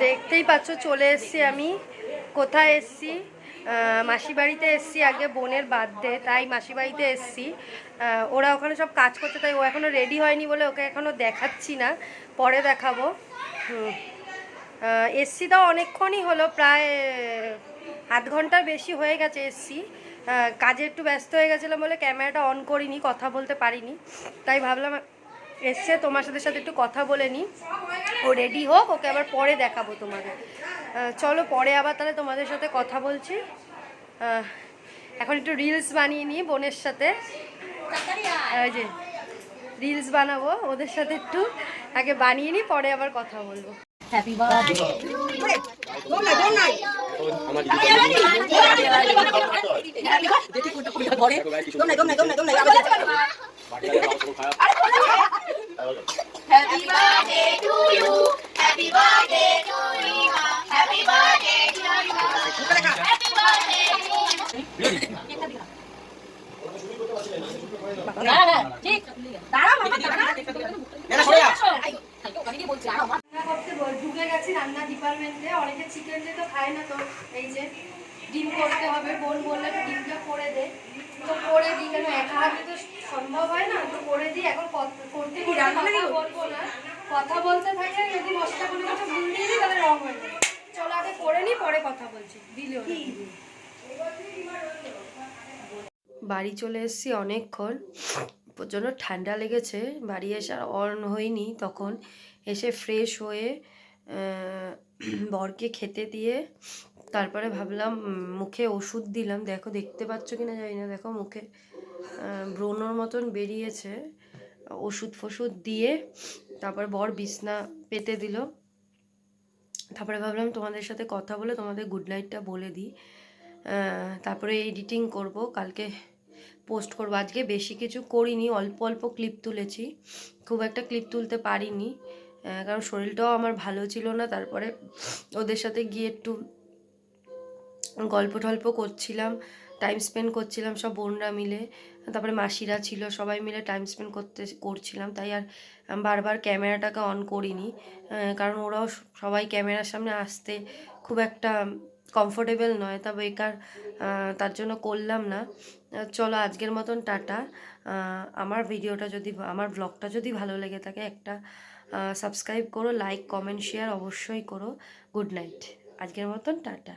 দেখতেই পাচ্ছ চলে এসছি আমি। কোথায় এসছি? মাসি বাড়িতে এসছি, আগে বোনের বার্থডে, তাই মাসি বাড়িতে এসছি। ওরা ওখানে সব কাজ করছে, তাই ও এখনও রেডি হয়নি বলে ওকে এখনও দেখাচ্ছি না, পরে দেখাবো। এসছি তাও অনেকক্ষণই হলো, প্রায় আধ ঘন্টার বেশি হয়ে গেছে এসছি। কাজে একটু ব্যস্ত হয়ে গেছিলাম বলে ক্যামেরাটা অন করিনি, কথা বলতে পারিনি, তাই ভাবলাম এসছে তোমার সাথে একটু কথা বলে নিই। ও রেডি হোক, ওকে আবার পরে দেখাবো তোমাদের। চলো পরে আবার তাহলে তোমাদের সাথে কথা বলছি। এখন একটু রিলস বানিয়ে নিই বোনের সাথে, ওই যে রিলস বানাবো ওদের সাথে, একটু আগে বানিয়ে নিই, পরে আবার কথা বলবো। Happy birthday to you, happy birthday to you, happy birthday to you, happy birthday to you. ঠিক দাঁড়াও বাবা, দাঁড়াও। ঢুকে গেছি রান্না ডিপার্টমেন্টে। অনেকে চিকেন দিয়ে তো খায় না, তো এই যে ডিম করতে হবে। বোন বললে ডিমটা করে দে, তো করে দিই, কেন একা হাতে তো সম্ভব হয় না, তো করে দিই। এখন করতে করতে বলবো না, কথা বলতে থাকলে যদি মশলা কোনো কিছু ভুল দিয়ে দিই তাহলে রং হয়ে যায়। চলো আগে করে নিই, পরে কথা বলছি। দিলেও বাড়ি চলে এসেছি অনেকক্ষণ, প্রচণ্ড ঠান্ডা লেগেছে। বাড়ি এসে আর অন হয়নি, তখন এসে ফ্রেশ হয়ে বরকে খেতে দিয়ে তারপরে ভাবলাম মুখে ওষুধ দিলাম। দেখো দেখতে পাচ্ছ কি না জানি না, দেখো মুখে ব্রণর মতন বেরিয়েছে। ওষুধ ফষুধ দিয়ে তারপরে বর বিছনা পেতে দিল। তারপরে ভাবলাম তোমাদের সাথে কথা বলে তোমাদের গুড নাইটটা বলে দিই। তারপরে এডিটিং করব, কালকে পোস্ট করব। আজকে বেশি কিছু করিনি, অল্প অল্প ক্লিপ তুলেছি, খুব একটা ক্লিপ তুলতে পারিনি, কারণ শরীরটাও আমার ভালো ছিল না। তারপরে ওদের সাথে গিয়ে একটু গল্প টল্প করছিলাম, টাইম স্পেন্ড করছিলাম সব বোনরা মিলে। তারপরে মাসিরা ছিল, সবাই মিলে টাইম স্পেন্ড করছিলাম, তাই আর বারবার ক্যামেরাটাকে অন করিনি, কারণ ওরাও সবাই ক্যামেরার সামনে আসতে খুব একটা কমফোর্টেবল নয়, তা বেকার, তার জন্য করলাম না। চলো আজকের মতন টাটা। আমার ভিডিওটা যদি, আমার ব্লগটা যদি ভালো লেগে থাকে একটা সাবস্ক্রাইব করো, লাইক কমেন্ট শেয়ার অবশ্যই করো। গুড নাইট, আজকের মতন টাটা।